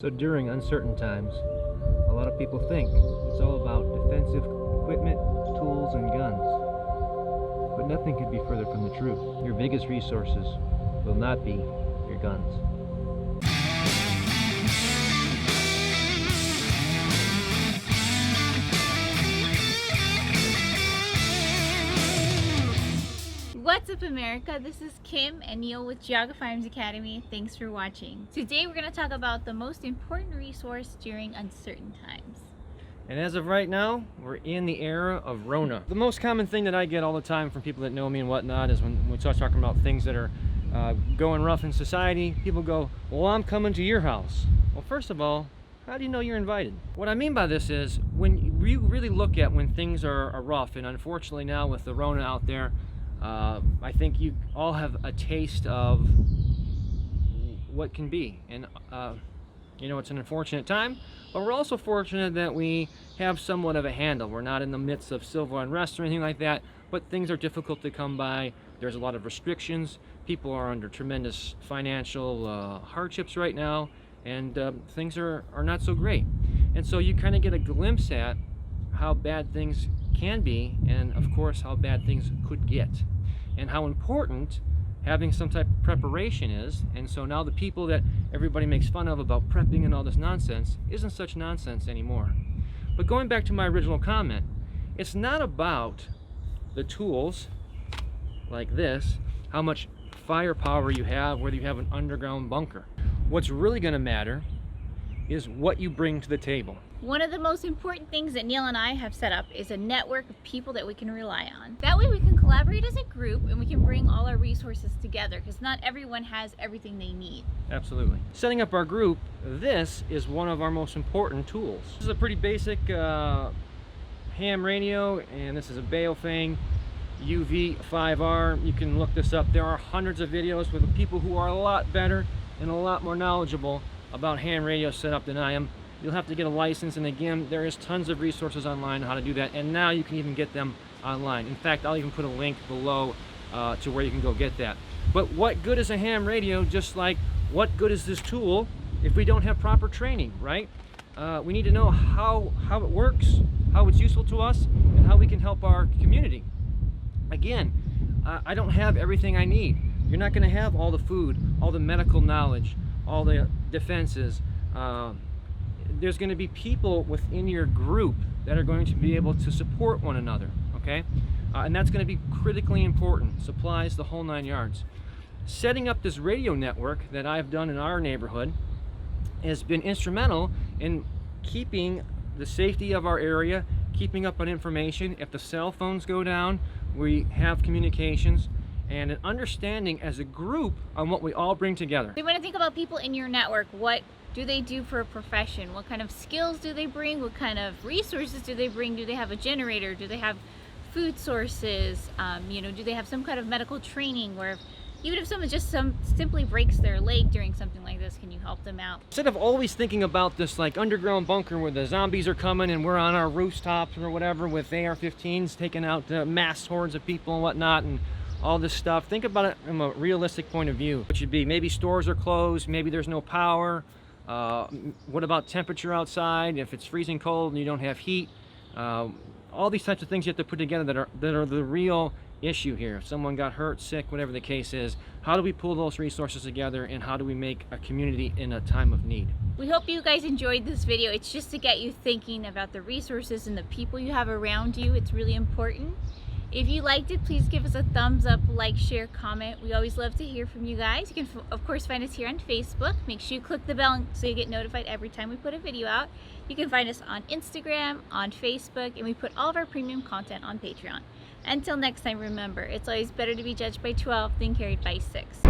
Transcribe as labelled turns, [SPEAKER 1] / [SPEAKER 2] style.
[SPEAKER 1] So during uncertain times, a lot of people think it's all about defensive equipment, tools, and guns. But nothing could be further from the truth. Your biggest resources will not be your guns.
[SPEAKER 2] What's up, America? This is Kim and Neil with Geauga Firearms Academy. Thanks for watching. Today we're going to talk about the most important resource during uncertain times.
[SPEAKER 1] And as of right now, we're in the era of Rona. The most common thing that I get all the time from people that know me and whatnot is when we start talking about things that are going rough in society, people go, well, I'm coming to your house. Well, first of all, how do you know you're invited? What I mean by this is when you really look at when things are rough, and unfortunately now with the Rona out there, I think you all have a taste of what can be, and you know, it's an unfortunate time, but we're also fortunate that we have somewhat of a handle. We're not in the midst of civil unrest or anything like that, but things are difficult to come by. There's a lot of restrictions. People are under tremendous financial hardships right now, and things are not so great. And so you kind of get a glimpse at how bad things can be, and of course how bad things could get, and how important having some type of preparation is. And so now the people that everybody makes fun of about prepping and all this nonsense isn't such nonsense anymore. But going back to my original comment, it's not about the tools like this, how much firepower you have, whether you have an underground bunker. What's really going to matter is what you bring to the table.
[SPEAKER 2] One of the most important things that Neil and I have set up is a network of people that we can rely on. That way we can collaborate as a group and we can bring all our resources together, because not everyone has everything they need.
[SPEAKER 1] Absolutely. Setting up our group, this is one of our most important tools. This is a pretty basic ham radio, and this is a Baofeng UV5R. You can look this up. There are hundreds of videos with people who are a lot better and a lot more knowledgeable about ham radio setup than I am. You'll have to get a license, and again, there is tons of resources online on how to do that, and now you can even get them online. In fact, I'll even put a link below to where you can go get that. But what good is a ham radio, just like what good is this tool if we don't have proper training, right? We need to know how it works, how it's useful to us, and how we can help our community. Again, I don't have everything I need. You're not going to have all the food, all the medical knowledge, all the defenses. There's going to be people within your group that are going to be able to support one another, okay? And that's going to be critically important. Supplies, the whole 9 yards. Setting up this radio network that I've done in our neighborhood has been instrumental in keeping the safety of our area, keeping up on information. If the cell phones go down, we have communications, and an understanding as a group on what we all bring together.
[SPEAKER 2] So you want to think about people in your network. What do they do for a profession? What kind of skills do they bring? What kind of resources do they bring? Do they have a generator? Do they have food sources? You know, do they have some kind of medical training where even if someone just simply breaks their leg during something like this, can you help them out?
[SPEAKER 1] Instead of always thinking about this like underground bunker where the zombies are coming and we're on our rooftops or whatever with AR-15s taking out mass hordes of people and whatnot and all this stuff, think about it from a realistic point of view. It should be maybe stores are closed, maybe there's no power. What about temperature outside? If it's freezing cold and you don't have heat, all these types of things you have to put together that are the real issue here. If someone got hurt, sick, whatever the case is, how do we pull those resources together, and how do we make a community in a time of need?
[SPEAKER 2] We hope you guys enjoyed this video. It's just to get you thinking about the resources and the people you have around you. It's really important. If you liked it, please give us a thumbs up, like, share, comment. We always love to hear from you guys. You can, of course, find us here on Facebook. Make sure you click the bell so you get notified every time we put a video out. You can find us on Instagram, on Facebook, and we put all of our premium content on Patreon. Until next time, remember, it's always better to be judged by 12 than carried by 6.